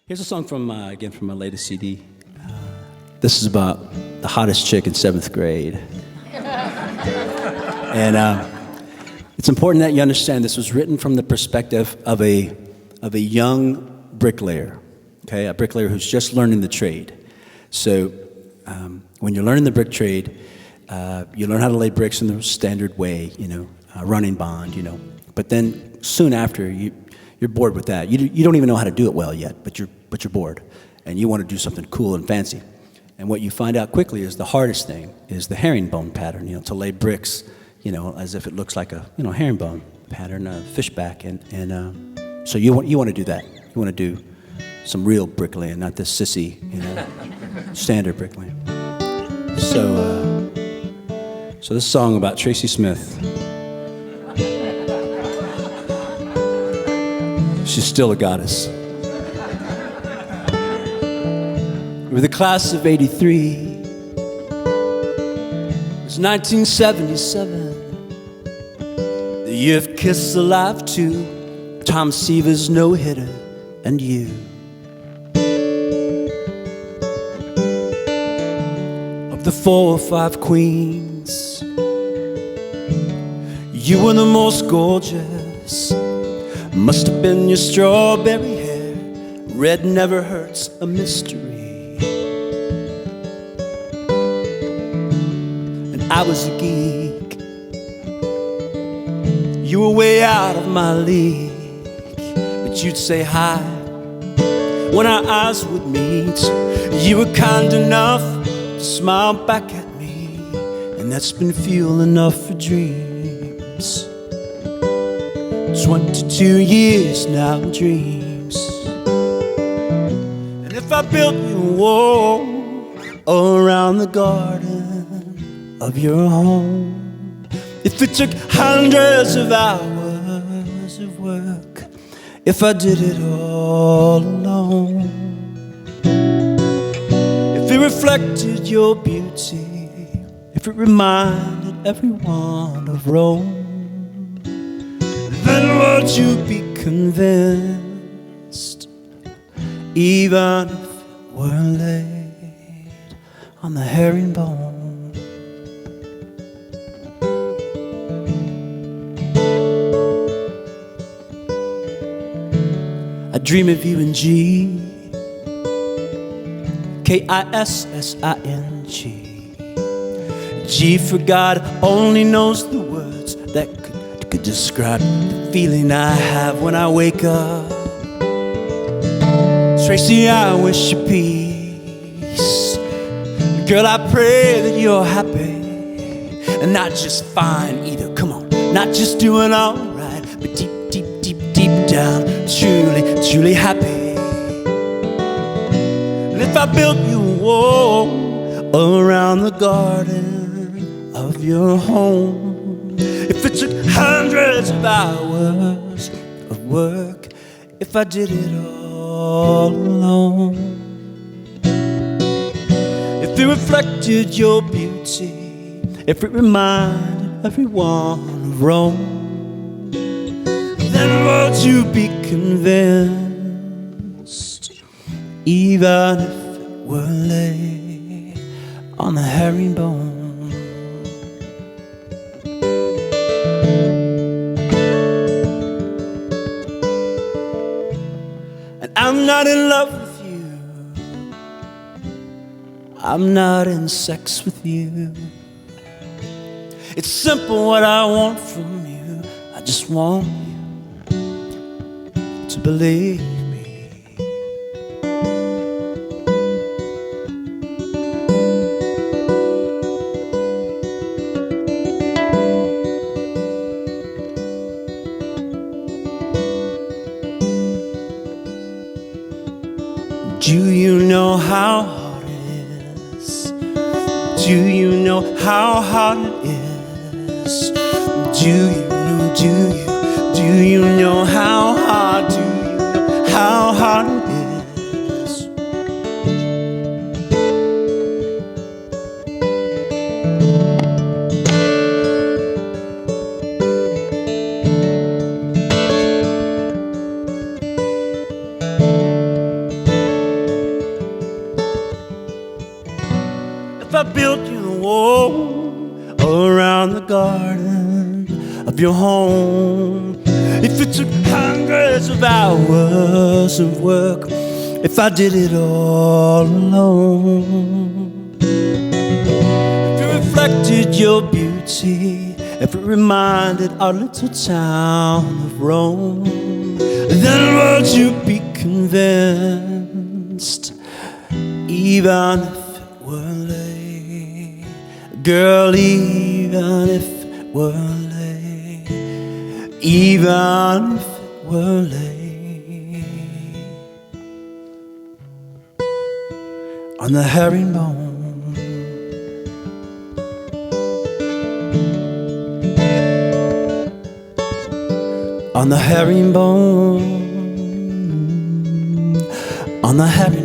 Here's a song from, again, from my latest CD. This is about the hottest chick in 7th grade. And it's important that you understand this was written from the perspective of a young bricklayer, okay? A bricklayer who's just learning the trade. So when you're learning the brick trade, you learn how to lay bricks in the standard way, running bond, But then soon after, you're bored with that. You don't even know how to do it well yet, but you're bored, and you want to do something cool and fancy. And what you find out quickly is the hardest thing is the herringbone pattern, to lay bricks, as if it looks like a herringbone pattern, a fishback, and so you want to do that. You want to do some real bricklaying, not this sissy, standard bricklaying. So this song about Tracy Smith. She's still a goddess. We're the class of '83. It was 1977. The year of Kiss Alive 2, Tom Seaver's no-hitter, and you. Of the 4 or 5 queens, you were the most gorgeous. Must have been your strawberry hair. Red never hurts, a mystery. And I was a geek. You were way out of my league. But you'd say hi when our eyes would meet. You were kind enough to smile back at me, and that's been fuel enough for dreams. 22 years now, dreams. And if I built you a wall around the garden of your home, if it took hundreds of hours of work, if I did it all alone, if it reflected your beauty, if it reminded everyone of Rome, then would you be convinced, even if it were laid on the herringbone? I dream of you in G, K-I-S-S-I-N-G. G for God only knows the words that could describe the feeling I have when I wake up. Tracy, I wish you peace. Girl, I pray that you're happy, and not just fine either. Come on, not just doing all right, but deep, deep, deep, deep down, truly, truly happy. And if I built you a wall around the garden of your home, if it took hundreds of hours of work, if I did it all alone, if it reflected your beauty, if it reminded everyone of Rome, then would you be convinced, even if it were laid on the herringbone? I'm not in love with you. I'm not in sex with you. It's simple what I want from you. I just want you to believe me. Do you know how hard it is? Do you know how hard it is? Do you know how hard, do you know how hard it is? your home. If it took hundreds of hours of work, if I did it all alone, if it reflected your beauty, if it reminded our little town of Rome, then would you be convinced, even if it were late? Girl, even if it were late, even if it were late, on the herringbone, on the herringbone, on the herringbone.